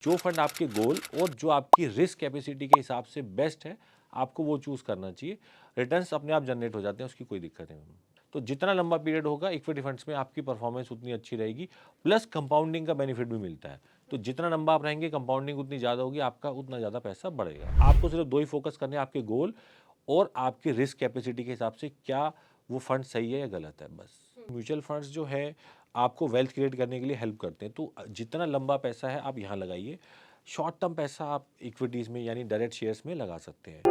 जो फंड आपके गोल और जो आपकी रिस्क कैपेसिटी के हिसाब से बेस्ट है, आपको वो चूज़ करना चाहिए। रिटर्न्स अपने आप जनरेट हो जाते हैं, उसकी कोई दिक्कत नहीं। तो जितना लंबा पीरियड होगा इक्विटी फंड्स में आपकी परफॉर्मेंस उतनी अच्छी रहेगी, प्लस कंपाउंडिंग का बेनिफिट भी मिलता है। तो जितना लंबा आप रहेंगे, कंपाउंडिंग उतनी ज़्यादा होगी, आपका उतना ज़्यादा पैसा बढ़ेगा। आपको सिर्फ दो ही फोकस करने हैं, आपके गोल और आपकी रिस्क कैपेसिटी के हिसाब से क्या वो फंड सही है या गलत है, बस। म्यूचुअल फंड्स जो है आपको वेल्थ क्रिएट करने के लिए हेल्प करते हैं। तो जितना लंबा पैसा है आप यहाँ लगाइए, शॉर्ट टर्म पैसा आप इक्विटीज़ में यानी डायरेक्ट शेयर्स में लगा सकते हैं।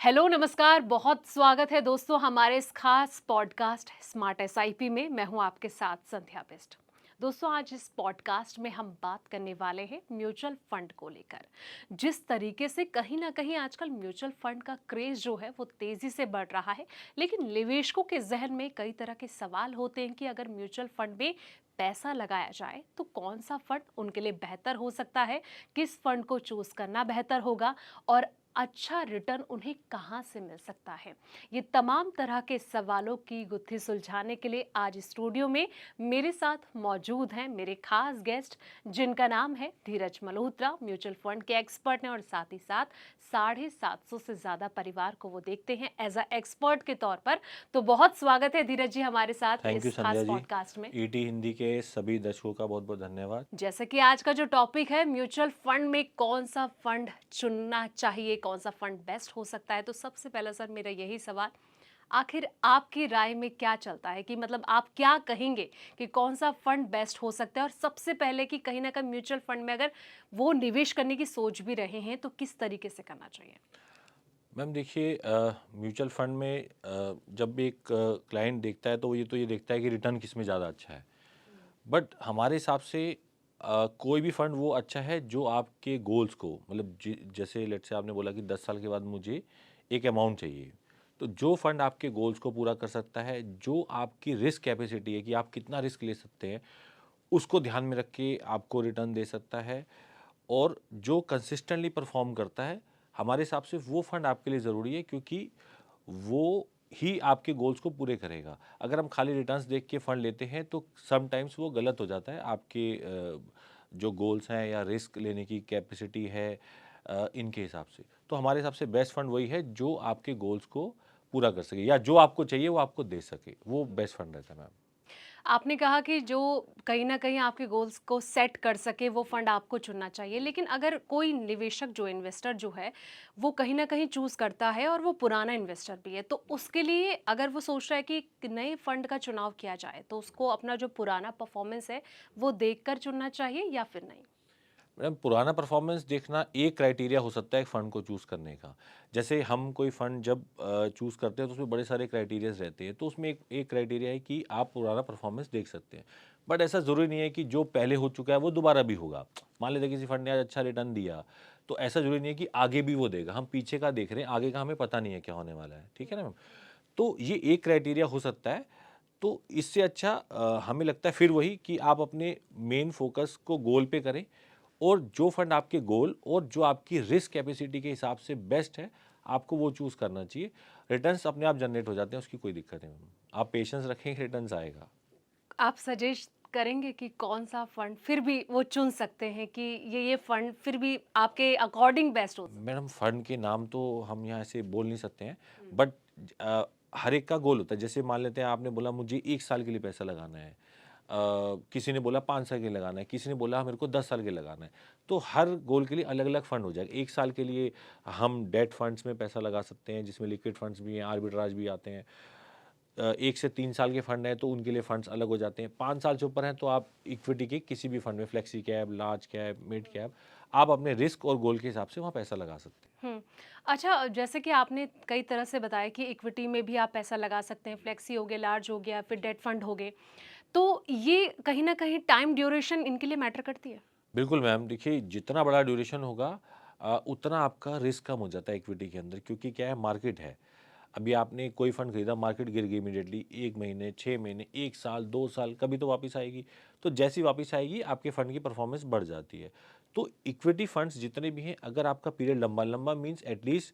हेलो नमस्कार, बहुत स्वागत है दोस्तों हमारे इस खास पॉडकास्ट स्मार्ट एसआईपी में। मैं हूं आपके साथ संध्या बिष्ट। दोस्तों, आज इस पॉडकास्ट में हम बात करने वाले हैं म्यूचुअल फंड को लेकर। जिस तरीके से कहीं ना कहीं आजकल म्यूचुअल फंड का क्रेज जो है वो तेजी से बढ़ रहा है, लेकिन निवेशकों के जहन में कई तरह के सवाल होते हैं कि अगर म्यूचुअल फंड में पैसा लगाया जाए तो कौन सा फंड उनके लिए बेहतर हो सकता है, किस फंड को चूज करना बेहतर होगा और अच्छा रिटर्न उन्हें कहां से मिल सकता है। ये तमाम तरह के सवालों की गुत्थी सुलझाने के लिए आज स्टूडियो में मेरे साथ मौजूद हैं मेरे खास गेस्ट, जिनका नाम है धीरज मल्होत्रा। म्यूचुअल फंड के एक्सपर्ट हैं और साथ ही साथ 750 से ज्यादा परिवार को वो देखते हैं एज अ एक्सपर्ट के तौर पर। तो बहुत स्वागत है धीरज जी हमारे साथ थैंक यू इस खास संध्या जी। पॉडकास्ट में। ईटी हिंदी के सभी दर्शकों का बहुत बहुत धन्यवाद। जैसे कि आज का जो टॉपिक है म्यूचुअल फंड में कौन सा फंड चुनना चाहिए, कौन सा फंड बेस्ट हो सकता है, तो सबसे पहला सर मेरा यही सवाल, आखिर आपकी राय में क्या चलता है कि मतलब आप क्या कहेंगे कि कौन सा फंड बेस्ट हो सकता है। और सबसे पहले कि कहीं ना कहीं म्यूचुअल फंड में अगर वो निवेश करने की सोच भी रहे हैं तो किस तरीके से करना चाहिए। मैम देखिए, म्यूचुअल फंड में जब एक क्लाइंट देखता है तो ये देखता है कि रिटर्न किस में ज़्यादा अच्छा है। बट हमारे हिसाब से कोई भी फंड वो अच्छा है जो आपके गोल्स को, मतलब जैसे लेट से आपने बोला कि 10 साल के बाद मुझे एक अमाउंट चाहिए, तो जो फंड आपके गोल्स को पूरा कर सकता है, जो आपकी रिस्क कैपेसिटी है कि आप कितना रिस्क ले सकते हैं, उसको ध्यान में रख के आपको रिटर्न दे सकता है, और जो कंसिस्टेंटली परफॉर्म करता है, हमारे हिसाब से वो फंड आपके लिए ज़रूरी है, क्योंकि वो ही आपके गोल्स को पूरे करेगा। अगर हम खाली रिटर्न्स देख के फंड लेते हैं तो समटाइम्स वो गलत हो जाता है। आपके जो गोल्स हैं या रिस्क लेने की कैपेसिटी है, इनके हिसाब से तो हमारे हिसाब से बेस्ट फंड वही है जो आपके गोल्स को पूरा कर सके, या जो आपको चाहिए वो आपको दे सके, वो बेस्ट फंड रहता है मैम। आपने कहा कि जो कहीं न कहीं आपके गोल्स को सेट कर सके वो फंड आपको चुनना चाहिए। लेकिन अगर कोई निवेशक जो इन्वेस्टर जो है, वो कहीं न कहीं चूज़ करता है और वो पुराना इन्वेस्टर भी है, तो उसके लिए अगर वो सोच रहा है कि नए फंड का चुनाव किया जाए, तो उसको अपना जो पुराना परफॉर्मेंस है, वो देखकर चुनना चाहिए या फिर नहीं? मैडम, पुराना परफॉर्मेंस देखना एक क्राइटेरिया हो सकता है एक फ़ंड को चूज़ करने का। जैसे हम कोई फ़ंड जब चूज़ करते हैं तो उसमें बड़े सारे क्राइटेरियाज़ रहते हैं, तो उसमें एक क्राइटेरिया है कि आप पुराना परफॉर्मेंस देख सकते हैं। बट ऐसा ज़रूरी नहीं है कि जो पहले हो चुका है वो दोबारा भी होगा। मान लेते हैं किसी फ़ंड ने आज अच्छा रिटर्न दिया, तो ऐसा ज़रूरी नहीं है कि आगे भी वो देगा। हम पीछे का देख रहे हैं, आगे का हमें पता नहीं है क्या होने वाला है। ठीक है ना मैम? तो ये एक क्राइटेरिया हो सकता है। तो इससे अच्छा हमें लगता है फिर वही कि आप अपने मेन फ़ोकस को गोल पे करें, और जो फंड आपके गोल और जो आपकी रिस्क कैपेसिटी के हिसाब से बेस्ट है, आपको वो चूज़ करना चाहिए। रिटर्न्स अपने आप जनरेट हो जाते हैं, उसकी कोई दिक्कत नहीं है। आप पेशेंस रखेंगे, रिटर्न्स आएगा। आप सजेस्ट करेंगे कि कौन-सा फंड फिर भी वो चुन सकते हैं कि ये फंड फिर भी आपके अकॉर्डिंग बेस्ट हो सकता मैडम, फंड के नाम तो हम यहाँ ऐसे बोल नहीं सकते हैं, है? बट हर एक का गोल होता है। जैसे मान लेते हैं आपने बोला मुझे 1 साल के लिए पैसा लगाना है, किसी ने बोला 5 साल के लिए लगाना है, किसी ने बोला मेरे को 10 साल के लिए लगाना है। तो हर गोल के लिए अलग-अलग फंड हो जाएगा। 1 साल के लिए हम डेट फंड्स में पैसा लगा सकते हैं, जिसमें लिक्विड फंड्स भी हैं, आर्बिट्राज भी आते हैं। 1 से 3 साल के फंड हैं तो उनके लिए फंड्स अलग हो जाते हैं। 5 साल से ऊपर हैं तो आप इक्विटी के किसी भी फंड में, flexi cap, large cap, mid cap, आप अपने रिस्क और गोल के हिसाब से वहाँ पैसा लगा सकते हैं। हुँ। अच्छा, जैसे कि आपने कई तरह से बताया कि इक्विटी में भी आप पैसा लगा सकते हैं, फ्लेक्सी हो गया, लार्ज हो गया, फिर डेट फंड हो गए। तो ये कहीं न कहीं टाइम ड्यूरेशन इनके लिए मैटर करती है? बिल्कुल मैम, देखिए जितना बड़ा ड्यूरेशन होगा उतना आपका रिस्क कम हो जाता है इक्विटी के अंदर, क्योंकि क्या है, मार्केट है। अभी आपने कोई फंड खरीदा, मार्केट गिर गई इमीडिएटली, 1 महीने, 6 महीने, 1 साल, 2 साल, कभी तो वापस आएगी। तो जैसी वापस आएगी आपके फंड की परफॉर्मेंस बढ़ जाती है। तो इक्विटी फंड्स जितने भी हैं, अगर आपका पीरियड लंबा लंबा मीन्स एटलीस्ट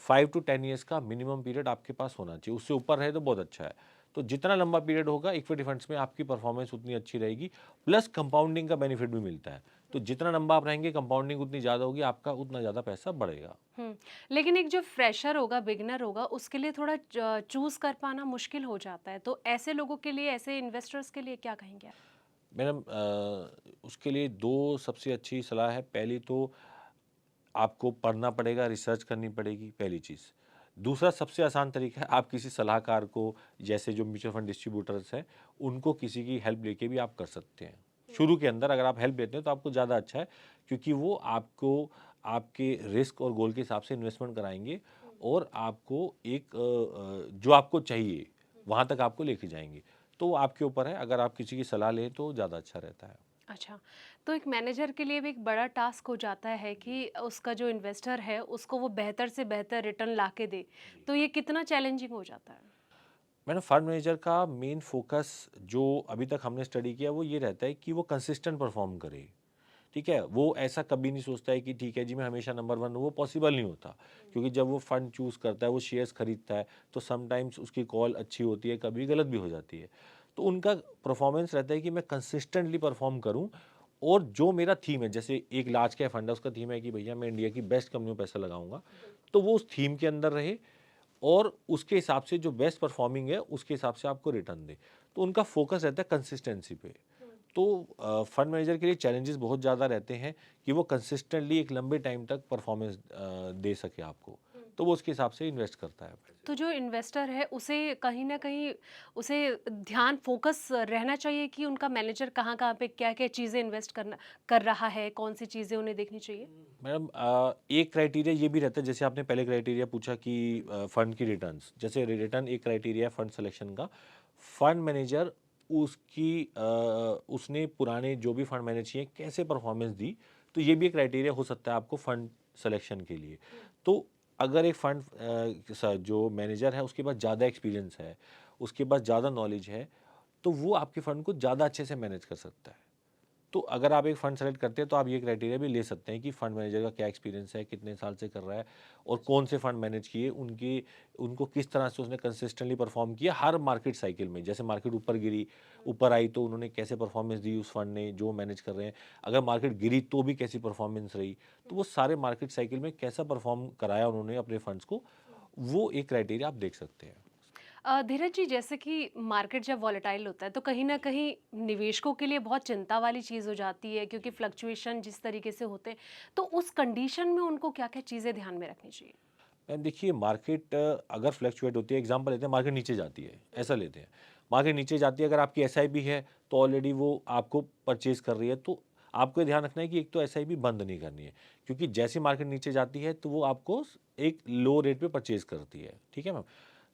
5 to 10 ईयर्स का मिनिमम पीरियड आपके पास होना चाहिए। उससे ऊपर रहे तो बहुत अच्छा है। तो जितना लंबा पीरियड होगा इक्विटी फंड्स में आपकी परफॉर्मेंस उतनी अच्छी रहेगी, प्लस कंपाउंडिंग का बेनिफिट भी मिलता है। तो जितना लंबा आप रहेंगे कंपाउंडिंग उतनी ज़्यादा होगी, आपका उतना ज़्यादा पैसा बढ़ेगा। लेकिन एक जो फ्रेशर होगा, बिगिनर होगा, उसके लिए थोड़ा चूज़ कर पाना मुश्किल हो जाता है। तो ऐसे लोगों के लिए, ऐसे इन्वेस्टर्स के लिए क्या कहेंगे आप? मैडम उसके लिए 2 सबसे अच्छी सलाह है। पहली तो आपको पढ़ना पड़ेगा, रिसर्च करनी पड़ेगी, पहली चीज़। दूसरा सबसे आसान तरीका है, आप किसी सलाहकार को, जैसे जो म्यूचुअल फंड डिस्ट्रीब्यूटर्स हैं, उनको किसी की हेल्प लेके भी आप कर सकते हैं। शुरू के अंदर अगर आप हेल्प लेते हैं तो आपको ज़्यादा अच्छा है, क्योंकि वो आपको आपके रिस्क और गोल के हिसाब से इन्वेस्टमेंट कराएँगे और आपको एक जो आपको चाहिए, वहाँ तक आपको लेके जाएँगे। तो वो आपके ऊपर है, अगर आप किसी की सलाह लें तो ज़्यादा अच्छा रहता है। अच्छा, तो एक मैनेजर के लिए भी एक बड़ा टास्क हो जाता है कि उसका जो इन्वेस्टर है, उसको वो बेहतर से बेहतर रिटर्न ला के दे। तो ये कितना चैलेंजिंग हो जाता है? मैडम फंड मैनेजर का मेन फोकस जो अभी तक हमने स्टडी किया वो ये रहता है कि वो कंसिस्टेंट परफॉर्म करे। ठीक है, वो ऐसा कभी नहीं सोचता है कि ठीक है जी मैं हमेशा नंबर वन हूँ, वो पॉसिबल नहीं होता। क्योंकि जब वो फंड चूज़ करता है, वो शेयर्स खरीदता है, तो समटाइम्स उसकी कॉल अच्छी होती है, कभी गलत भी हो जाती है। तो उनका परफॉर्मेंस रहता है कि मैं कंसिस्टेंटली परफॉर्म करूँ, और जो मेरा थीम है, जैसे एक लार्ज कैप फंड है, उसका थीम है कि भैया मैं इंडिया की बेस्ट कंपनी में पैसा लगाऊंगा, तो वो उस थीम के अंदर रहे और उसके हिसाब से जो बेस्ट परफॉर्मिंग है उसके हिसाब से आपको रिटर्न दे। तो उनका फोकस रहता है कंसिस्टेंसी पे। तो फंड मैनेजर के लिए चैलेंजेस बहुत ज़्यादा रहते हैं कि वो कंसिस्टेंटली एक लंबे टाइम तक परफॉर्मेंस दे सके आपको, तो वो उसके हिसाब से इन्वेस्ट करता है। तो जो इन्वेस्टर है, उसे कहीं न कहीं उसे ध्यान फ़ोकस रहना चाहिए कि उनका मैनेजर कहाँ-कहाँ पे क्या-क्या चीज़ें इन्वेस्ट कर रहा है, कौन-सी चीज़ें उन्हें देखनी चाहिए? मैडम एक क्राइटेरिया ये भी रहता है, जैसे आपने पहले क्राइटेरिया पूछा कि फंड की रिटर्न्स, जैसे रिटर्न एक क्राइटेरिया है फंड सिलेक्शन का। फंड मैनेजर उसने पुराने जो भी फंड मैनेज किए कैसे परफॉर्मेंस दी, तो ये भी एक क्राइटेरिया हो सकता है आपको फंड सिलेक्शन के लिए। तो अगर एक फंड जो मैनेजर है उसके पास ज़्यादा एक्सपीरियंस है, उसके पास ज़्यादा नॉलेज है, तो वो आपके फंड को ज़्यादा अच्छे से मैनेज कर सकता है। तो अगर आप एक फ़ंड सेलेक्ट करते हैं तो आप ये क्राइटेरिया भी ले सकते हैं कि फ़ंड मैनेजर का क्या एक्सपीरियंस है, कितने साल से कर रहा है और कौन से फ़ंड मैनेज किए, उनकी उनको किस तरह से उसने कंसिस्टेंटली परफॉर्म किया हर मार्केट साइकिल में। जैसे मार्केट ऊपर गिरी, ऊपर आई तो उन्होंने कैसे परफॉर्मेंस दी उस फंड ने जो मैनेज कर रहे हैं। अगर मार्केट गिरी तो भी कैसी परफॉर्मेंस रही। तो वो सारे मार्केट साइकिल में कैसा परफॉर्म कराया उन्होंने अपने फंड्स को, वो एक क्राइटेरिया आप देख सकते हैं। धीरज जी, जैसे कि मार्केट जब वॉलेटाइल होता है तो कहीं न कहीं निवेशकों के लिए बहुत चिंता वाली चीज़ हो जाती है, क्योंकि फ्लक्चुएशन जिस तरीके से होते हैं, तो उस कंडीशन में उनको क्या-क्या चीज़ें ध्यान में रखनी चाहिए? मैम देखिए, मार्केट अगर फ्लक्चुएट होती है, एग्जांपल लेते हैं मार्केट नीचे जाती है, ऐसा लेते हैं। मार्केट नीचे जाती है, अगर आपकी एसआईपी है तो ऑलरेडी वो आपको परचेज कर रही है, तो आपको ये ध्यान रखना है कि एक तो एसआईपी बंद नहीं करनी है, क्योंकि जैसी मार्केट नीचे जाती है तो वो आपको एक लो रेट पे परचेज करती है। ठीक है मैम।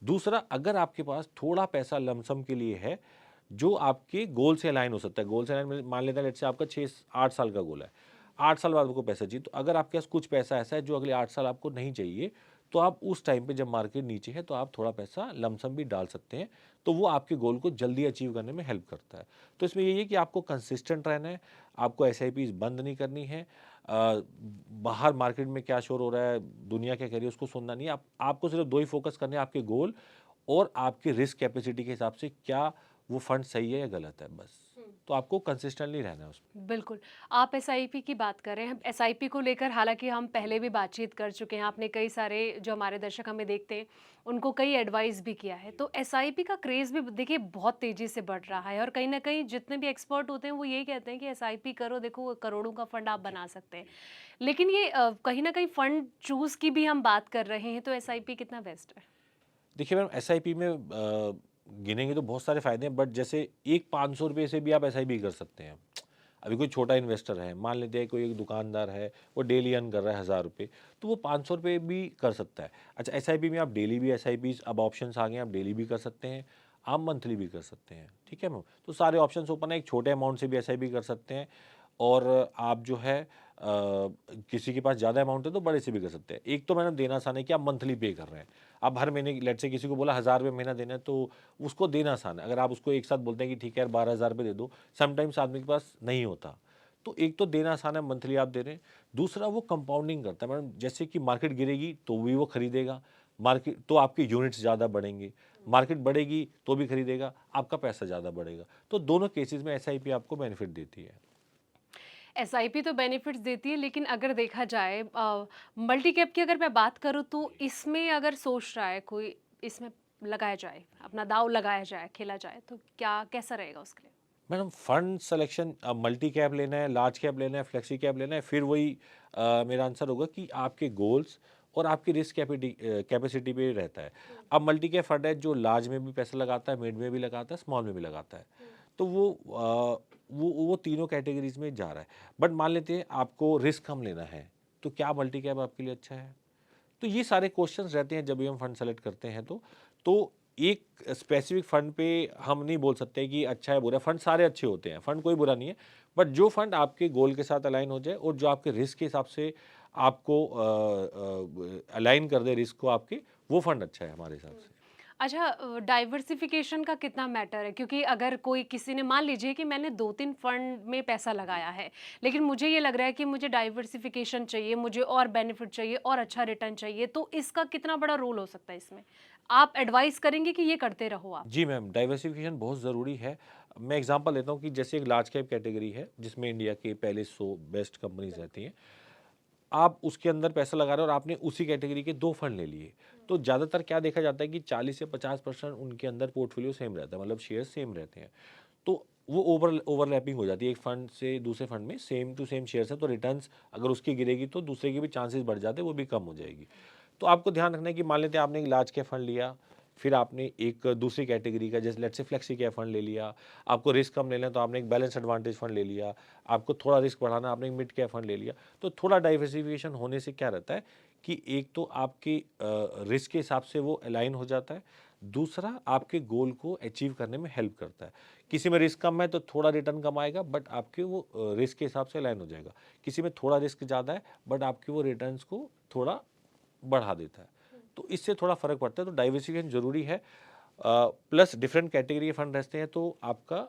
दूसरा, अगर आपके पास थोड़ा पैसा लमसम के लिए है जो आपके गोल से अलाइन हो सकता है, गोल से अलाइन मान लेते हैं लेट्स से आपका 6-8 साल का गोल है, 8 साल बाद आपको पैसा चाहिए, तो अगर आपके पास कुछ पैसा ऐसा है जो अगले 8 साल आपको नहीं चाहिए, तो आप उस टाइम पे जब मार्केट नीचे है तो आप थोड़ा पैसा लमसम भी डाल सकते हैं, तो वो आपके गोल को जल्दी अचीव करने में हेल्प करता है। तो इसमें यही है कि आपको कंसिस्टेंट रहना है, आपको एसआईपीज़ बंद नहीं करनी है, बाहर मार्केट में क्या शोर हो रहा है, दुनिया क्या कह रही है उसको सुनना नहीं है, आपको सिर्फ 2 ही फोकस करने हैं, आपके गोल और आपकी रिस्क कैपेसिटी के हिसाब से क्या वो फंड सही है या गलत है, बस। तो आपको कंसिस्टेंटली रहना है उसमें। बिल्कुल। आप एसआईपी की बात कर रहे हैं। एसआईपी को लेकर हालाँकि हम पहले भी बातचीत कर चुके हैं। आपने कई सारे, जो हमारे दर्शक हमें देखते हैं, उनको कई एडवाइस भी किया है। तो एसआईपी का क्रेज़ भी देखिए बहुत तेज़ी से बढ़ रहा है, और कहीं न कहीं जितने भी एक्सपर्ट होते हैं वो यही कहते हैं कि एसआईपी करो, देखो करोड़ों का फंड आप बना सकते हैं। लेकिन ये कहीं न कहीं फंड चूज़ की भी हम बात कर रहे हैं, तो एसआईपी कितना बेस्ट है? देखिए मैम, एसआईपी में गिनेंगे तो बहुत सारे फ़ायदे हैं, बट जैसे एक ₹500 से भी आप एसआईपी कर सकते हैं। अभी कोई छोटा इन्वेस्टर है, मान लेते हैं कोई एक दुकानदार है, वो डेली अर्न कर रहा है ₹1000, तो वो ₹500 भी कर सकता है। अच्छा, एसआईपी में आप डेली भी एसआईपीज़ अब ऑप्शंस आ गए हैं, आप डेली भी कर सकते हैं, आप मंथली भी कर सकते हैं। ठीक है मैम? तो सारे ऑप्शंस ओपन है, एक छोटे अमाउंट से भी एसआईपी कर सकते हैं और आप जो है किसी के पास ज़्यादा अमाउंट है तो बड़े से भी कर सकते हैं। एक तो मैंने देना आसान है कि आप मंथली पे कर रहे हैं। आप हर महीने लेट्स से किसी को बोला ₹1000 महीना देना है तो उसको देना आसान है। अगर आप उसको एक साथ बोलते हैं कि ठीक है यार ₹12000 दे दो, समटाइम्स आदमी के पास नहीं होता। तो एक तो देना आसान है, मंथली आप दे रहे हैं। दूसरा, वो कंपाउंडिंग करता है मैडम, जैसे कि मार्केट गिरेगी तो भी वो खरीदेगा, मार्केट तो आपके यूनिट्स ज़्यादा बढ़ेंगे। मार्केट बढ़ेगी तो भी खरीदेगा, आपका पैसा ज़्यादा बढ़ेगा। तो दोनों केसेस में एसआईपी आपको बेनिफिट देती है। एसआईपी तो बेनिफिट्स देती है, लेकिन अगर देखा जाए मल्टी कैप की अगर मैं बात करूँ तो इसमें अगर सोच रहा है कोई इसमें लगाया जाए, अपना दाव लगाया जाए, खेला जाए, तो क्या कैसा रहेगा उसके लिए? Madam fund selection multi cap लेना है, लार्ज कैप लेना है, फ्लेक्सी कैप लेना है, फिर वही मेरा आंसर होगा कि आपके गोल्स और आपकी रिस्क कैपेसिटी पे रहता है। अब मल्टी कैप फंड है जो लार्ज में भी पैसा लगाता है, मिड में भी लगाता है, स्मॉल में भी लगाता है। तो वो तीनों कैटेगरीज में जा रहा है। बट मान लेते हैं आपको रिस्क कम लेना है, तो क्या मल्टी कैप आपके लिए अच्छा है? तो ये सारे क्वेश्चंस रहते हैं जब भी हम फंड सेलेक्ट करते हैं। तो एक स्पेसिफिक फंड पे हम नहीं बोल सकते कि अच्छा है बुरा है। फंड सारे अच्छे होते हैं, फंड कोई बुरा नहीं है, बट जो फंड आपके गोल के साथ अलाइन हो जाए और जो आपके रिस्क के हिसाब से आपको अलाइन कर दे रिस्क को आपके, वो फंड अच्छा है हमारे हिसाब से। अच्छा, डाइवर्सिफिकेशन का कितना मैटर है? क्योंकि अगर कोई किसी ने मान लीजिए कि मैंने 2-3 फंड में पैसा लगाया है, लेकिन मुझे ये लग रहा है कि मुझे डाइवर्सिफिकेशन चाहिए, मुझे और बेनिफिट चाहिए और अच्छा रिटर्न चाहिए, तो इसका कितना बड़ा रोल हो सकता है इसमें? आप एडवाइस करेंगे कि ये करते रहो आप? जी मैम, डाइवर्सिफिकेशन बहुत ज़रूरी है। मैं एग्जांपल देता हूँ कि जैसे एक लार्ज कैप कैटेगरी है जिसमें इंडिया के पहले 100 बेस्ट कंपनीज रहती हैं। आप उसके अंदर पैसा लगा रहे हो और आपने उसी कैटेगरी के 2 फंड ले लिए। तो ज़्यादातर क्या देखा जाता है कि 40 से 50% उनके अंदर पोर्टफोलियो सेम रहता है, मतलब शेयर सेम रहते हैं। तो वो ओवरलैपिंग हो जाती है, एक फंड से दूसरे फंड में सेम टू सेम शेयर्स है, तो रिटर्न्स अगर उसकी गिरेगी तो दूसरे के भी चांसेस बढ़ जाते हैं, वो भी कम हो जाएगी। तो आपको ध्यान रखना है कि मान लेते हैं आपने एक लार्ज कैप फंड लिया, फिर आपने एक दूसरी कैटेगरी का जैसे let's say flexi cap fund ले लिया। आपको रिस्क कम लेना है तो आपने एक बैलेंस एडवांटेज फंड ले लिया। आपको थोड़ा रिस्क बढ़ाना, आपने एक मिड कैप फंड ले लिया। तो थोड़ा डाइवर्सिफिकेशन होने से क्या रहता है कि एक तो आपके रिस्क के हिसाब से वो अलाइन हो जाता है, दूसरा आपके गोल को अचीव करने में हेल्प करता है। किसी में रिस्क कम है तो थोड़ा रिटर्न कम आएगा, बट आपके वो रिस्क के हिसाब से अलाइन हो जाएगा। किसी में थोड़ा रिस्क ज़्यादा है, बट आपके वो रिटर्न्स को थोड़ा बढ़ा देता है। तो इससे थोड़ा फ़र्क पड़ता है। तो डाइवर्सिफिकेशन ज़रूरी है। प्लस डिफरेंट कैटेगरी के फंड रहते हैं तो आपका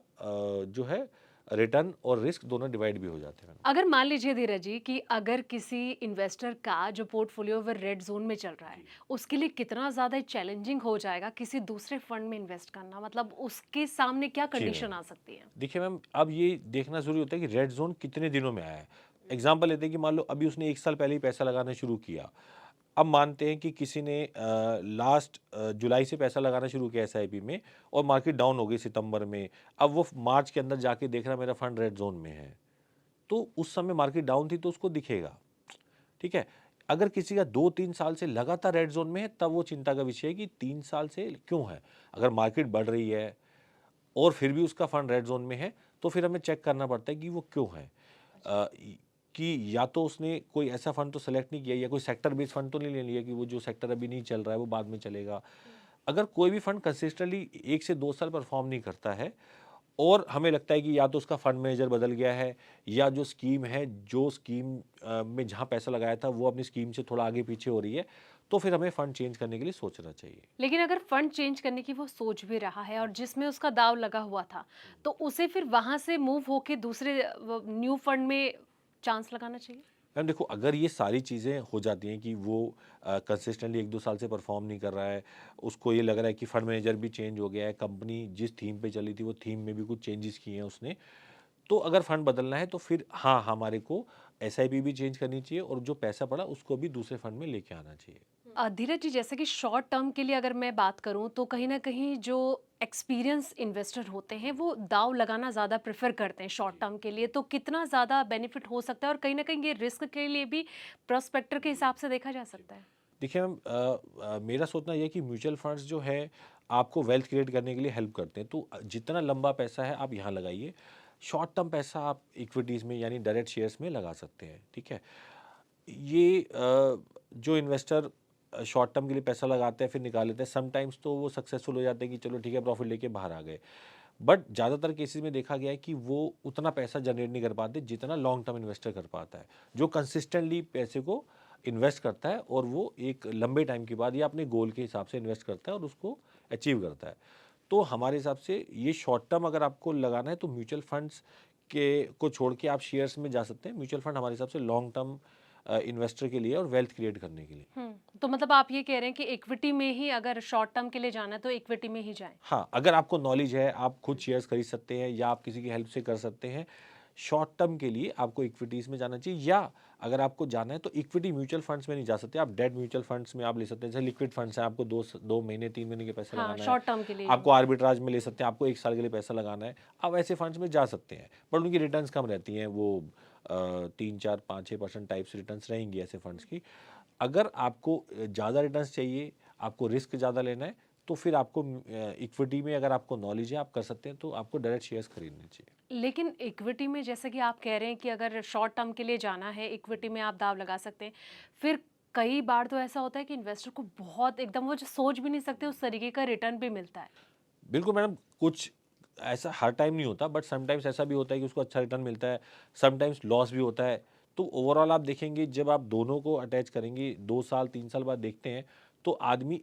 जो है रिटर्न और रिस्क दोनों डिवाइड भी हो जाते हैं। अगर मान लीजिए धीरज जी कि अगर किसी इन्वेस्टर का जो पोर्टफोलियो वो रेड जोन में चल रहा है, उसके लिए कितना ज़्यादा चैलेंजिंग हो जाएगा किसी दूसरे फंड में इन्वेस्ट करना? मतलब उसके सामने क्या जी कंडीशन मैम, आ सकती है? देखिए मैम, अब ये देखना ज़रूरी होता है कि रेड ज़ोन कितने दिनों में आया है। एग्ज़ाम्पल लेते हैं कि मान लो अभी उसने 1 साल पहले ही पैसा लगाना शुरू किया। अब मानते हैं कि किसी ने लास्ट जुलाई से पैसा लगाना शुरू किया एसआईपी में और मार्केट डाउन हो गई सितंबर में। अब वो मार्च के अंदर जाके देख रहा मेरा फंड रेड ज़ोन में है। तो उस समय मार्केट डाउन थी तो उसको दिखेगा, ठीक है? अगर किसी का 2-3 साल से लगातार रेड ज़ोन में है तब वो चिंता का विषय है कि 3 साल से क्यों है? अगर मार्केट बढ़ रही है और फिर भी उसका फंड रेड जोन में है, तो फिर हमें चेक करना पड़ता है कि वो क्यों है। कि या तो उसने कोई ऐसा फंड तो सेलेक्ट नहीं किया या कोई सेक्टर बेस्ड फंड तो नहीं ले लिया कि वो जो सेक्टर अभी नहीं चल रहा है वो बाद में चलेगा। अगर कोई भी फंड कंसिस्टेंटली 1 से 2 साल परफॉर्म नहीं करता है और हमें लगता है कि या तो उसका फंड मैनेजर बदल गया है या जो स्कीम है, जो स्कीम में जहाँ पैसा लगाया था वो अपनी स्कीम से थोड़ा आगे पीछे हो रही है, तो फिर हमें फंड चेंज करने के लिए सोचना चाहिए। लेकिन अगर फंड चेंज करने की वो सोच भी रहा है और जिसमें उसका दाव लगा हुआ था, तो उसे फिर वहां से मूव होके दूसरे न्यू फंड में चांस लगाना चाहिए? मैम देखो, अगर ये सारी चीज़ें हो जाती हैं कि वो कंसिस्टेंटली 1-2 साल से परफॉर्म नहीं कर रहा है, उसको ये लग रहा है कि फंड मैनेजर भी चेंज हो गया है, कंपनी जिस थीम पे चली थी वो थीम में भी कुछ चेंजेस किए हैं उसने, तो अगर फंड बदलना है तो फिर हाँ, हमारे को एसआईपी भी चेंज करनी चाहिए और जो पैसा पड़ा उसको भी दूसरे फंड में लेके आना चाहिए। धीरज जी, जैसे कि शॉर्ट टर्म के लिए अगर मैं बात करूं तो कहीं ना कहीं जो एक्सपीरियंस इन्वेस्टर होते हैं वो दाव लगाना ज़्यादा प्रेफर करते हैं शॉर्ट टर्म के लिए, तो कितना ज़्यादा बेनिफिट हो सकता है और कहीं ना कहीं ये रिस्क के लिए भी प्रोस्पेक्टर के हिसाब से देखा जा सकता है? देखिए मैम, मेरा सोचना ये है कि म्यूचुअल फंड्स जो है आपको वेल्थ क्रिएट करने के लिए हेल्प करते हैं। तो जितना लंबा पैसा है आप यहाँ लगाइए, शॉर्ट टर्म पैसा आप इक्विटीज़ में यानी डायरेक्ट शेयर्स में लगा सकते हैं, ठीक है? ये जो इन्वेस्टर शॉर्ट टर्म के लिए पैसा लगाते हैं फिर निकाल लेते हैं, समटाइम्स तो वो सक्सेसफुल हो जाते हैं कि चलो ठीक है प्रॉफिट लेके बाहर आ गए। बट ज़्यादातर केसेस में देखा गया है कि वो उतना पैसा जनरेट नहीं कर पाते जितना लॉन्ग टर्म इन्वेस्टर कर पाता है, जो कंसिस्टेंटली पैसे को इन्वेस्ट करता है और वो एक लंबे टाइम के बाद या अपने गोल के हिसाब से इन्वेस्ट करता है और उसको अचीव करता है। तो हमारे हिसाब से ये शॉर्ट टर्म अगर आपको लगाना है तो म्यूचुअल फंड्स के को छोड़ के आप शेयर्स में जा सकते हैं। म्यूचुअल फंड हमारे हिसाब से लॉन्ग टर्म इन्वेस्टर के लिए और वेल्थ क्रिएट करने के लिए। तो मतलब आप ये कह रहे हैं कि इक्विटी में ही अगर शॉर्ट टर्म के लिए जाना है तो इक्विटी में ही जाएं। हाँ, अगर आपको नॉलेज है, आप खुद शेयर्स खरीद सकते हैं या आप किसी की हेल्प से कर सकते हैं। शॉर्ट टर्म के लिए आपको इक्विटीज़ में जाना चाहिए, या अगर आपको जाना है तो इक्विटी म्यूचुअल फंड्स में नहीं जा सकते, आप डेट म्यूचुअल फंड्स में आप ले सकते हैं। जैसे लिक्विड फंड्स हैं, आपको 2 महीने 3 महीने के पैसे हाँ, लगाना है, शॉर्ट टर्म के लिए आपको आर्बिट्राज में ले सकते हैं, आपको 1 साल के लिए पैसा लगाना है, आप ऐसे फंड्स में जा सकते हैं। पर उनकी रिटर्न्स कम रहती हैं, वो 3, 4, 5, 6% टाइप्स रिटर्न्स रहेंगी ऐसे फंड्स की। अगर आपको ज़्यादा रिटर्न्स चाहिए, आपको रिस्क ज़्यादा लेना है, तो फिर आपको इक्विटी में अगर आपको नॉलेज है, आप कर सकते हैं, तो आपको डायरेक्ट शेयर्स खरीदने चाहिए। लेकिन इक्विटी में जैसे कि आप कह रहे हैं कि अगर शॉर्ट टर्म के लिए जाना है इक्विटी में आप दाव लगा सकते हैं, फिर कई बार तो ऐसा होता है कि इन्वेस्टर को बहुत एकदम वो जो सोच भी नहीं सकते उस तरीके का रिटर्न भी मिलता है। बिल्कुल मैडम, कुछ ऐसा हर टाइम नहीं होता, बट समटाइम्स ऐसा भी होता है कि उसको अच्छा रिटर्न मिलता है, समटाइम्स लॉस भी होता है। तो ओवरऑल आप देखेंगे, जब आप दोनों को अटैच करेंगे 2 साल 3 साल बाद देखते हैं, तो आदमी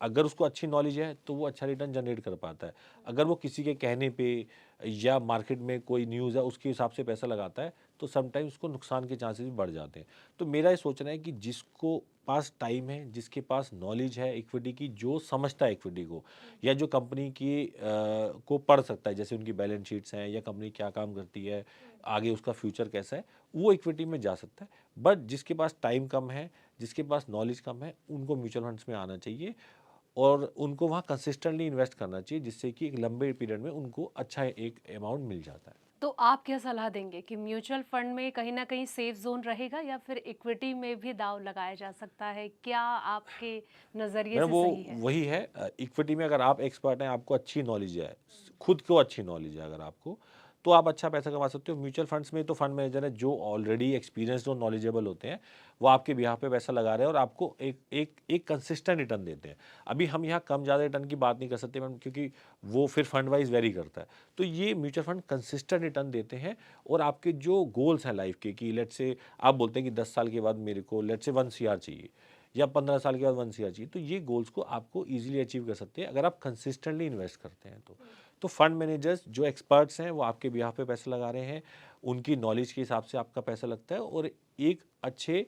अगर उसको अच्छी नॉलेज है तो वो अच्छा रिटर्न जनरेट कर पाता है। अगर वो किसी के कहने पे या मार्केट में कोई न्यूज़ है उसके हिसाब से पैसा लगाता है, तो समटाइम्स उसको नुकसान के चांसेस भी बढ़ जाते हैं। तो मेरा ये सोचना है कि जिसको पास टाइम है, जिसके पास नॉलेज है इक्विटी की, जो समझता है इक्विटी को, या जो कंपनी की को पढ़ सकता है, जैसे उनकी बैलेंस शीट्स हैं या कंपनी क्या काम करती है, आगे उसका फ्यूचर कैसा है, वो इक्विटी में जा सकता है। बट जिसके पास टाइम कम है, जिसके पास नॉलेज कम है, उनको म्यूचुअल फंड्स में आना चाहिए और उनको वहाँ कंसिस्टेंटली इन्वेस्ट करना चाहिए, जिससे कि एक लंबे पीरियड में उनको अच्छा एक अमाउंट मिल जाता है। तो आप क्या सलाह देंगे कि म्यूचुअल फंड में कहीं ना कहीं सेफ जोन रहेगा या फिर इक्विटी में भी दाव लगाया जा सकता है? क्या आपके नज़रिए मैम से वो सही है? वही है, इक्विटी में अगर आप एक्सपर्ट हैं, आपको अच्छी नॉलेज है, खुद को अच्छी नॉलेज है अगर आपको, तो आप अच्छा पैसा कमा सकते हो। म्यूचुअल फंड्स में तो फंड मैनेजर है जो ऑलरेडी एक्सपीरियंस्ड और नॉलेजेबल होते हैं, वो आपके बिहाफ पे पैसा लगा रहे हैं और आपको एक एक एक कंसिस्टेंट रिटर्न देते हैं। अभी हम यहाँ कम ज़्यादा रिटर्न की बात नहीं कर सकते मैम, क्योंकि वो फिर फंड वाइज वेरी करता है। तो ये म्यूचुअल फंड कंसिस्टेंट रिटर्न देते हैं, और आपके जो गोल्स हैं लाइफ के, कि लेट्स से आप बोलते हैं कि 10 साल के बाद मेरे को लेट्स से 1 CR चाहिए, या 15 साल के बाद 1 CR चाहिए, तो ये गोल्स को आपको इजीली अचीव कर सकते हैं अगर आप कंसिस्टेंटली इन्वेस्ट करते हैं तो फंड मैनेजर्स जो एक्सपर्ट्स हैं वो आपके बिहाफ पे पैसा लगा रहे हैं, उनकी नॉलेज के हिसाब से आपका पैसा लगता है, और एक अच्छे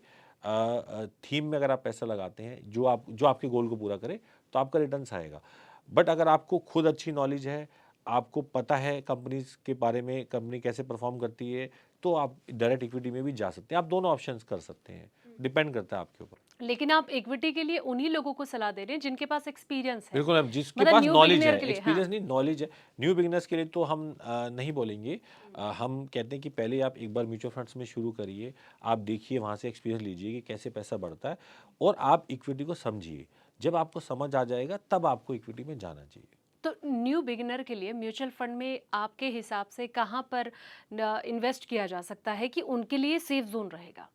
थीम में अगर आप पैसा लगाते हैं जो आपके गोल को पूरा करे, तो आपका रिटर्न्स आएगा। बट अगर आपको खुद अच्छी नॉलेज है, आपको पता है कंपनीज के बारे में, कंपनी कैसे परफॉर्म करती है, तो आप डायरेक्ट इक्विटी में भी जा सकते हैं। आप दोनों ऑप्शंस कर सकते हैं, डिपेंड करता है आपके ऊपर। लेकिन आप इक्विटी के लिए उन्हीं लोगों को सलाह दे रहे हैं जिनके पास एक्सपीरियंस है, बिल्कुल मैम, जिसके मतलब पास न्यू नॉलेज है, बिगिनर के लिए। हाँ। एक्सपीरियंस नहीं नॉलेज है। न्यू बिगिनर्स के लिए तो हम नहीं बोलेंगे। हम कहते हैं कि पहले आप एक बार म्यूचुअल फंड्स में शुरू करिए, आप देखिए, वहाँ से एक्सपीरियंस लीजिए कि कैसे पैसा बढ़ता है, और आप इक्विटी को समझिए। जब आपको समझ आ जाएगा तब आपको इक्विटी में जाना चाहिए। तो न्यू बिगिनर के लिए म्यूचुअल फंड में आपके हिसाब से कहाँ पर इन्वेस्ट किया जा सकता है कि उनके लिए सेफ जोन रहेगा?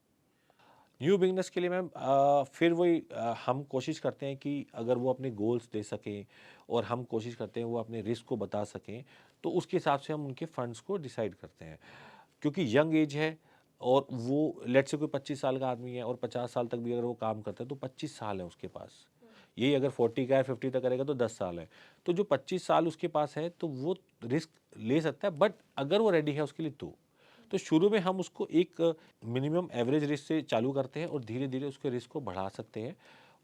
न्यू बिगनर्स के लिए मैम फिर वही हम कोशिश करते हैं कि अगर वो अपने गोल्स दे सकें, और हम कोशिश करते हैं वो अपने रिस्क को बता सकें, तो उसके हिसाब से हम उनके फंड्स को डिसाइड करते हैं। क्योंकि यंग एज है, और वो लेट्स से कोई 25 साल का आदमी है और 50 साल तक भी अगर वो काम करता है, तो 25 साल है उसके पास। यही अगर 40 का है, 50 तक करेगा, तो 10 साल है। तो जो 25 साल उसके पास है, तो वो रिस्क ले सकता है, बट अगर वो रेडी है उसके लिए, तो शुरू में हम उसको एक मिनिमम एवरेज रिस्क से चालू करते हैं, और धीरे धीरे उसके रिस्क को बढ़ा सकते हैं।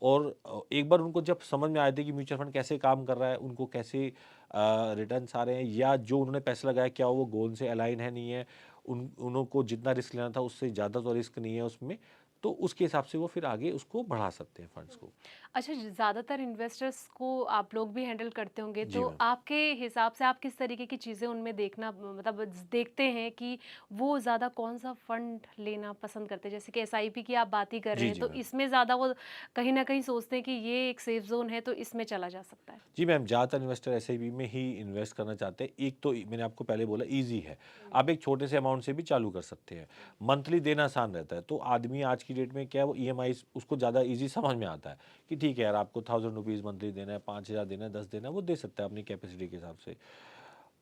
और एक बार उनको जब समझ में आ जाती है कि म्यूचुअल फंड कैसे काम कर रहा है, उनको कैसे रिटर्न्स आ रहे हैं, या जो उन्होंने पैसा लगाया क्या वो गोल से अलाइन है नहीं है, उनको जितना रिस्क लेना था उससे ज़्यादा तो रिस्क नहीं है उसमें, तो उसके हिसाब से वो फिर आगे उसको बढ़ा सकते हैं फंड्स को। अच्छा, ज़्यादातर इन्वेस्टर्स को आप लोग भी हैंडल करते होंगे, जी तो मैम। आपके हिसाब से आप किस तरीके की चीज़ें उनमें देखना मतलब देखते हैं कि वो ज़्यादा कौन सा फंड लेना पसंद करते हैं? जैसे कि एसआईपी की आप बात ही कर रहे जी हैं, जी तो मैम। इसमें ज़्यादा वो कहीं ना कहीं सोचते हैं कि ये एक सेफ जोन है तो इसमें चला जा सकता है। जी मैम, ज़्यादातर इन्वेस्टर एसआईपी में ही इन्वेस्ट करना चाहते हैं। एक तो मैंने आपको पहले बोला ईज़ी है, आप एक छोटे से अमाउंट से भी चालू कर सकते हैं। मंथली देना आसान रहता है, तो आदमी आज की डेट में क्या है, वो ईएमआई उसको ज़्यादा ईज़ी समझ में आता है कि ठीक है यार, आपको 1000 रुपीज़ मंथली देना है, 5000 देना है, 10 देना है, वो दे सकता है अपनी कैपेसिटी के हिसाब से।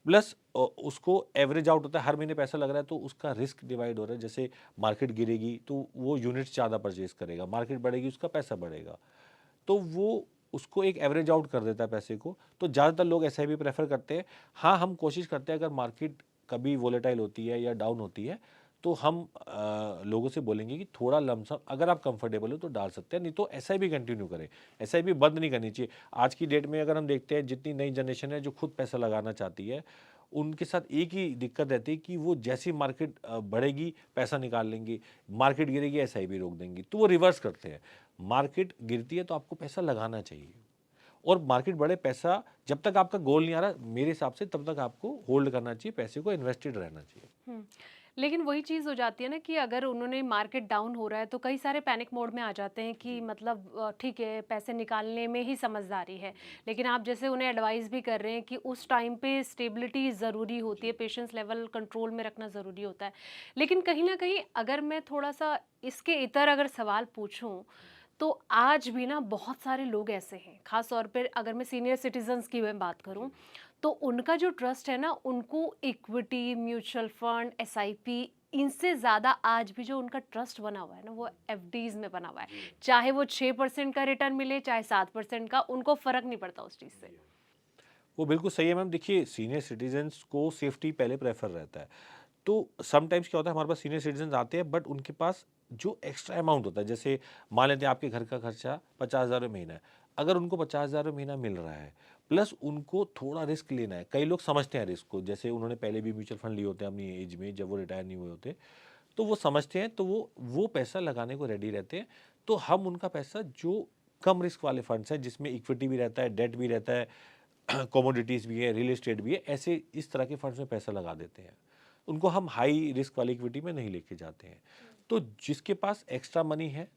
प्लस उसको एवरेज आउट होता है, हर महीने पैसा लग रहा है, तो उसका रिस्क डिवाइड हो रहा है। जैसे मार्केट गिरेगी तो वो यूनिट्स ज़्यादा परचेज करेगा, मार्केट बढ़ेगी उसका पैसा बढ़ेगा, तो वो उसको एक एवरेज आउट कर देता है पैसे को। तो ज़्यादातर लोग एसआईपी प्रेफर करते हैं। हाँ, हम कोशिश करते हैं अगर मार्केट कभी वोलेटाइल होती है या डाउन होती है, तो हम लोगों से बोलेंगे कि थोड़ा लमसम अगर आप कंफर्टेबल हो तो डाल सकते हैं, नहीं तो एसआईपी कंटिन्यू करें। एसआईपी बंद नहीं करनी चाहिए। आज की डेट में अगर हम देखते हैं जितनी नई जनरेशन है जो खुद पैसा लगाना चाहती है, उनके साथ एक ही दिक्कत रहती है कि वो जैसी मार्केट बढ़ेगी पैसा निकाल लेंगे, मार्केट गिरेगी एसआईपी रोक देंगी, तो वो रिवर्स करते हैं। मार्केट गिरती है तो आपको पैसा लगाना चाहिए, और मार्केट बढ़े पैसा जब तक आपका गोल नहीं आ रहा मेरे हिसाब से तब तक आपको होल्ड करना चाहिए, पैसे को इन्वेस्टेड रहना चाहिए। हम्म, लेकिन वही चीज़ हो जाती है ना कि अगर उन्होंने मार्केट डाउन हो रहा है तो कई सारे पैनिक मोड में आ जाते हैं कि मतलब ठीक है पैसे निकालने में ही समझदारी है, लेकिन आप जैसे उन्हें एडवाइस भी कर रहे हैं कि उस टाइम पे स्टेबिलिटी ज़रूरी होती है, पेशेंस लेवल कंट्रोल में रखना ज़रूरी होता है। लेकिन कहीं ना कहीं अगर मैं थोड़ा सा इसके इतर अगर सवाल पूछूं तो आज भी ना बहुत सारे लोग ऐसे हैं, खास तौर पर अगर मैं सीनियर सिटीजन्स की मैं बात करूं तो उनका जो ट्रस्ट है ना, उनको इक्विटी, म्यूचुअल फंड, एसआईपी, इनसे ज़्यादा आज भी जो उनका ट्रस्ट बना हुआ है ना वो एफडीज में बना हुआ है। चाहे वो 6% का रिटर्न मिले चाहे 7% का, उनको फ़र्क नहीं पड़ता उस चीज़ से। वो बिल्कुल सही है मैम। देखिए सीनियर सिटीजन्स को सेफ्टी पहले प्रेफर रहता है, तो समटाइम्स क्या होता है हमारे पास सीनियर सिटीजन आते हैं बट उनके पास जो एक्स्ट्रा अमाउंट होता है, जैसे मान लेते हैं आपके घर का खर्चा 50,000 महीना है, अगर उनको 50,000 महीना मिल रहा है प्लस उनको थोड़ा रिस्क लेना है, कई लोग समझते हैं रिस्क को, जैसे उन्होंने पहले भी म्यूचुअल फंड लिए होते हैं अपनी एज में जब वो रिटायर नहीं हुए होते, तो वो समझते हैं, तो वो पैसा लगाने को रेडी रहते हैं। तो हम उनका पैसा जो कम रिस्क वाले फंड्स हैं जिसमें इक्विटी भी रहता है, डेट भी रहता है, कमोडिटीज़ भी है, रियल एस्टेट भी है, ऐसे इस तरह के फंड्स में पैसा लगा देते हैं। उनको हम हाई रिस्क वाली इक्विटी में नहीं लेके जाते हैं। तो जिसके पास एक्स्ट्रा मनी है,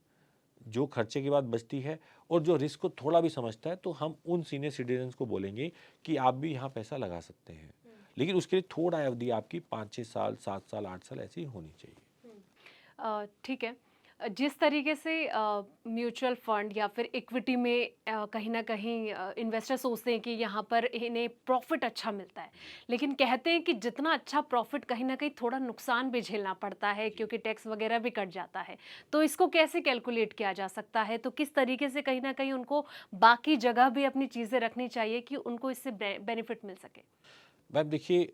जो खर्चे के बाद बचती है और जो रिस्क को थोड़ा भी समझता है, तो हम उन सीनियर सिटीजन्स को बोलेंगे कि आप भी यहाँ पैसा लगा सकते हैं। लेकिन उसके लिए थोड़ा अवधि आपकी 5-6 साल, 7 साल, 8 साल ऐसी होनी चाहिए। ठीक है। जिस तरीके से म्यूचुअल फंड या फिर इक्विटी में कहीं ना कहीं इन्वेस्टर सोचते हैं कि यहाँ पर इन्हें प्रॉफिट अच्छा मिलता है, लेकिन कहते हैं कि जितना अच्छा प्रॉफिट कहीं ना कहीं थोड़ा नुकसान भी झेलना पड़ता है क्योंकि टैक्स वगैरह भी कट जाता है। तो इसको कैसे कैलकुलेट किया जा सकता है, तो किस तरीके से कहीं ना कहीं उनको बाकी जगह भी अपनी चीज़ें रखनी चाहिए कि उनको इससे बेनिफिट मिल सके? मैम देखिए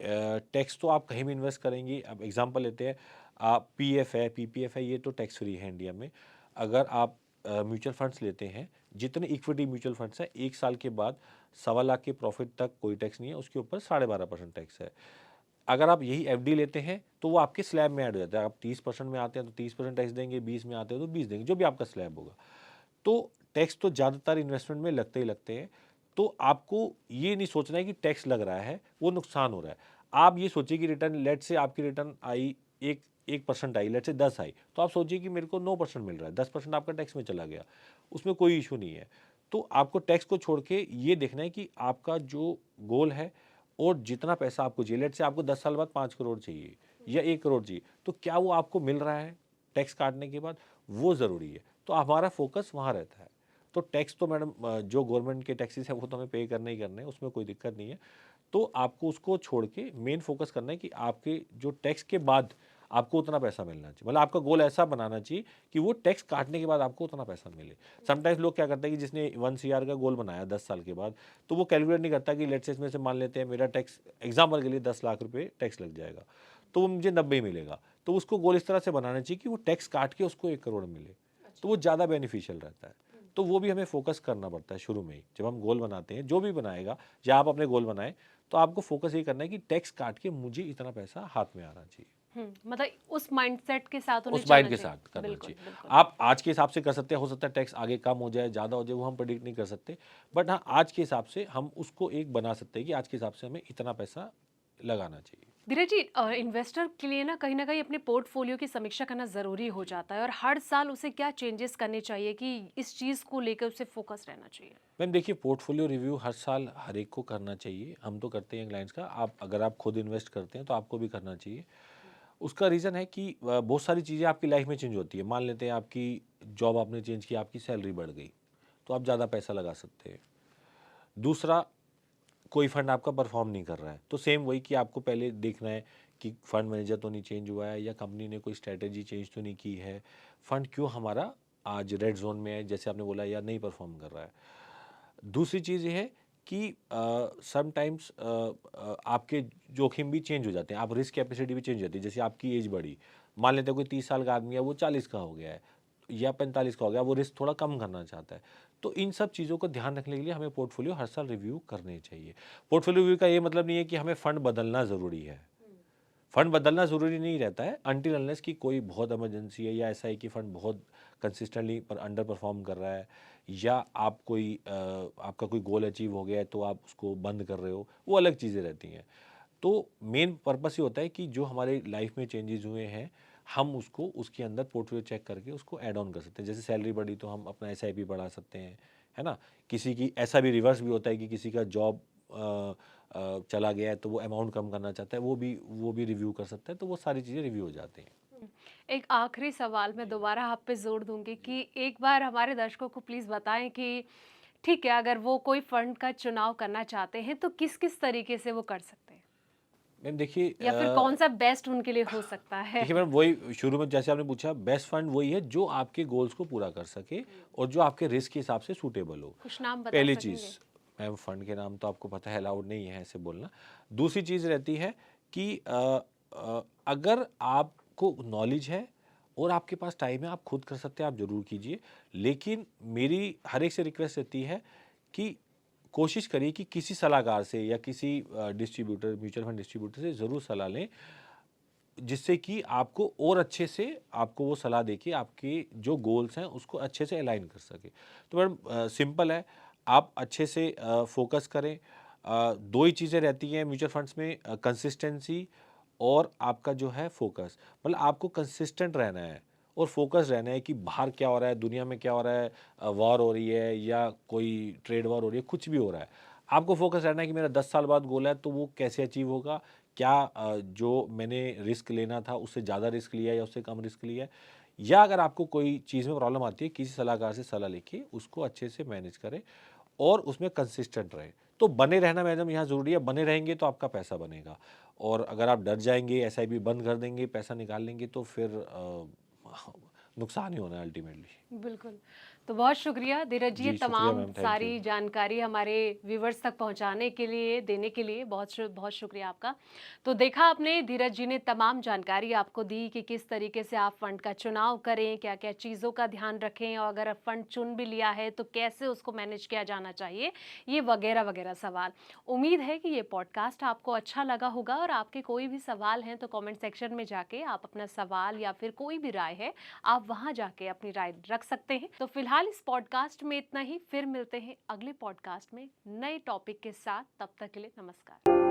टैक्स तो आप कहीं भी इन्वेस्ट करेंगी। अब एग्जांपल लेते हैं, आप पीएफ है, पीपीएफ है, ये तो टैक्स फ्री है इंडिया में। अगर आप म्यूचुअल फंड्स लेते हैं, जितने इक्विटी म्यूचुअल फंड्स हैं, 1 साल के बाद 1.25 लाख के प्रॉफिट तक कोई टैक्स नहीं है, उसके ऊपर 12.5% टैक्स है। अगर आप यही एफडी लेते हैं तो वो आपके स्लैब में ऐड हो जाता है। आप 30% में आते हैं तो 30% टैक्स देंगे, 20 में आते हैं तो 20 देंगे, जो भी आपका स्लैब होगा। तो टैक्स तो ज़्यादातर इन्वेस्टमेंट में लगते ही लगते हैं। तो आपको ये नहीं सोचना है कि टैक्स लग रहा है, वो नुकसान हो रहा है। आप ये सोचिए कि रिटर्न, लेट से आपकी रिटर्न आई 1% आई, लेट से 10 आई, तो आप सोचिए कि मेरे को 9% मिल रहा है, 10% आपका टैक्स में चला गया, उसमें कोई इशू नहीं है। तो आपको टैक्स को छोड़ के ये देखना है कि आपका जो गोल है और जितना पैसा आपको चाहिए, लेट से आपको 10 साल बाद 5 करोड़ चाहिए या 1 करोड़ चाहिए, तो क्या वो आपको मिल रहा है टैक्स काटने के बाद, वो ज़रूरी है। तो हमारा फोकस वहाँ रहता है। तो टैक्स तो मैडम जो गवर्नमेंट के टैक्सेस है वो तो हमें पे करने ही करने हैं, उसमें कोई दिक्कत नहीं है। तो आपको उसको छोड़ के मेन फोकस करना है कि आपके जो टैक्स के बाद आपको उतना पैसा मिलना चाहिए, मतलब आपका गोल ऐसा बनाना चाहिए कि वो टैक्स काटने के बाद आपको उतना पैसा मिले। समटाइम्स लोग क्या करते हैं कि जिसने 1 CR का गोल बनाया 10 साल के बाद, तो वो कैलकुलेट नहीं करता कि लेट्स से इसमें से मान लेते हैं मेरा टैक्स एग्जाम्पल के लिए 10 लाख रुपये टैक्स लग जाएगा, तो वो मुझे 90 मिलेगा। तो उसको गोल इस तरह से बनाना चाहिए कि वो टैक्स काट के उसको 1 करोड़ मिले, तो वो ज़्यादा बेनिफिशियल रहता है। तो वो भी हमें फोकस करना पड़ता है शुरू में ही, जब हम गोल बनाते हैं, जो भी बनाएगा या आप अपने गोल बनाएं, तो आपको फोकस ये करना है कि टैक्स काट के मुझे इतना पैसा हाथ में आना चाहिए। मतलब उस माइंडसेट के साथ उन्हें उस माइंड चलना के चाहिए। साथ करना बिल्कुल चाहिए। बिल्कुल। आप आज के हिसाब से कर सकते हैं, हो सकता है टैक्स आगे कम हो जाए, ज़्यादा हो जाए, वो हम प्रेडिक्ट नहीं कर सकते। बट हाँ, आज के हिसाब से हम उसको एक बना सकते हैं कि आज के हिसाब से हमें इतना पैसा लगाना चाहिए। धीरज जी, इन्वेस्टर के लिए ना कहीं अपने पोर्टफोलियो की समीक्षा करना ज़रूरी हो जाता है, और हर साल उसे क्या चेंजेस करने चाहिए कि इस चीज़ को लेकर उसे फोकस रहना चाहिए? मैम देखिए पोर्टफोलियो रिव्यू हर साल हर एक को करना चाहिए, हम तो करते हैं क्लाइंट्स का। आप अगर आप खुद इन्वेस्ट करते हैं तो आपको भी करना चाहिए। उसका रीज़न है कि बहुत सारी चीज़ें आपकी लाइफ में चेंज होती है। मान लेते हैं आपकी जॉब आपने चेंज की, आपकी सैलरी बढ़ गई, तो आप ज़्यादा पैसा लगा सकते हैं। दूसरा, कोई फंड आपका परफॉर्म नहीं कर रहा है, तो सेम वही कि आपको पहले देखना है कि फंड मैनेजर तो नहीं चेंज हुआ है या कंपनी ने कोई स्ट्रैटेजी चेंज तो नहीं की है, फंड क्यों हमारा आज रेड जोन में है जैसे आपने बोला, या नहीं परफॉर्म कर रहा है। दूसरी चीज़ ये है कि समटाइम्स आपके जोखिम भी चेंज हो जाते हैं, आप रिस्क कैपेसिटी भी चेंज हो जाती है। जैसे आपकी एज बढ़ी, मान लेते हैं कोई 30 साल का आदमी है, वो 40 का हो गया है या 45 का हो गया, वो रिस्क थोड़ा कम करना चाहता है। तो इन सब चीज़ों को ध्यान रखने के लिए हमें पोर्टफोलियो हर साल रिव्यू करने चाहिए। पोर्टफोलियो रिव्यू का ये मतलब नहीं है कि हमें फ़ंड बदलना ज़रूरी है। फ़ंड बदलना ज़रूरी नहीं रहता है अनटिल अनलेस कि कोई बहुत इमरजेंसी है, या ऐसा है कि फ़ंड बहुत कंसिस्टेंटली पर अंडर परफॉर्म कर रहा है, या आप कोई आपका कोई गोल अचीव हो गया है तो आप उसको बंद कर रहे हो, वो अलग चीज़ें रहती हैं। तो मेन पर्पस ये होता है कि जो हमारे लाइफ में चेंजेस हुए हैं, हम उसको उसके अंदर पोर्टफोलियो चेक करके उसको ऐड ऑन कर सकते हैं। जैसे सैलरी बढ़ी तो हम अपना एसआईपी बढ़ा सकते हैं, है ना? किसी की ऐसा भी रिवर्स भी होता है कि किसी का जॉब चला गया है तो वो अमाउंट कम करना चाहता है, वो भी रिव्यू कर सकता है, तो वो सारी चीज़ें रिव्यू हो जाती हैं। एक आखिरी सवाल मैं दोबारा आप पे जोर दूंगी कि एक बार हमारे दर्शकों को प्लीज़ बताएं कि ठीक है, अगर वो कोई फंड का चुनाव करना चाहते हैं तो किस किस तरीके से वो कर सकते हैं, मैम देखिए या फिर कौन सा बेस्ट उनके लिए हो सकता है? देखिए मैम, वही शुरू में जैसे आपने पूछा, बेस्ट फंड वही है जो आपके गोल्स को पूरा कर सके और जो आपके रिस्क के हिसाब से सूटेबल हो। कुछ नाम बता पहली चीज़, सकेंगे? मैम फंड के नाम तो आपको पता है अलाउड नहीं है ऐसे बोलना। दूसरी चीज़ रहती है कि अगर आपको नॉलेज है और आपके पास टाइम है, आप खुद कर सकते हैं, आप ज़रूर कीजिए। लेकिन मेरी हर एक से रिक्वेस्ट रहती है कि कोशिश करिए कि किसी सलाहकार से या किसी डिस्ट्रीब्यूटर, म्यूचुअल फंड डिस्ट्रीब्यूटर से ज़रूर सलाह लें, जिससे कि आपको और अच्छे से आपको वो सलाह देके आपके जो गोल्स हैं उसको अच्छे से अलाइन कर सके। तो मैडम सिंपल है, आप अच्छे से फोकस करें। दो ही चीज़ें रहती हैं म्यूचुअल फंड्स में, कंसिस्टेंसी और आपका जो है फोकस। मतलब आपको कंसिस्टेंट रहना है और फोकस रहना है कि बाहर क्या हो रहा है, दुनिया में क्या हो रहा है, वॉर हो रही है या कोई ट्रेड वॉर हो रही है, कुछ भी हो रहा है, आपको फोकस रहना है कि मेरा 10 साल बाद गोल है तो वो कैसे अचीव होगा, क्या जो मैंने रिस्क लेना था उससे ज़्यादा रिस्क लिया है या उससे कम रिस्क लिया है। या अगर आपको कोई चीज़ में प्रॉब्लम आती है, किसी सलाहकार से सलाह लेके उसको अच्छे से मैनेज करें और उसमें कंसिस्टेंट रहे। तो बने रहना मैडम यहाँ ज़रूरी है, बने रहेंगे तो आपका पैसा बनेगा। और अगर आप डर जाएंगे, एसआईपी बंद कर देंगे, पैसा निकाल लेंगे, तो फिर नुकसान ही होना है अल्टीमेटली। बिल्कुल। तो बहुत शुक्रिया धीरज जी, ये जी शुक्रिया तमाम मैम, थैंक यू। सारी जानकारी हमारे व्यूवर्स तक पहुंचाने के लिए, देने के लिए बहुत शुक्रिया आपका। तो देखा आपने, धीरज जी ने तमाम जानकारी आपको दी कि किस तरीके से आप फंड का चुनाव करें, क्या-क्या चीज़ों का ध्यान रखें, और अगर फंड चुन भी लिया है तो कैसे उसको मैनेज किया जाना चाहिए, ये वगैरह-वगैरह सवाल। उम्मीद है कि ये पॉडकास्ट आपको अच्छा लगा होगा, और आपके कोई भी सवाल हैं तो कमेंट सेक्शन में जाके आप अपना सवाल या फिर कोई भी राय है, आप वहां जाके अपनी राय रख सकते हैं। तो फिलहाल इस पॉडकास्ट में इतना ही, फिर मिलते हैं अगले पॉडकास्ट में नए टॉपिक के साथ। तब तक के लिए नमस्कार।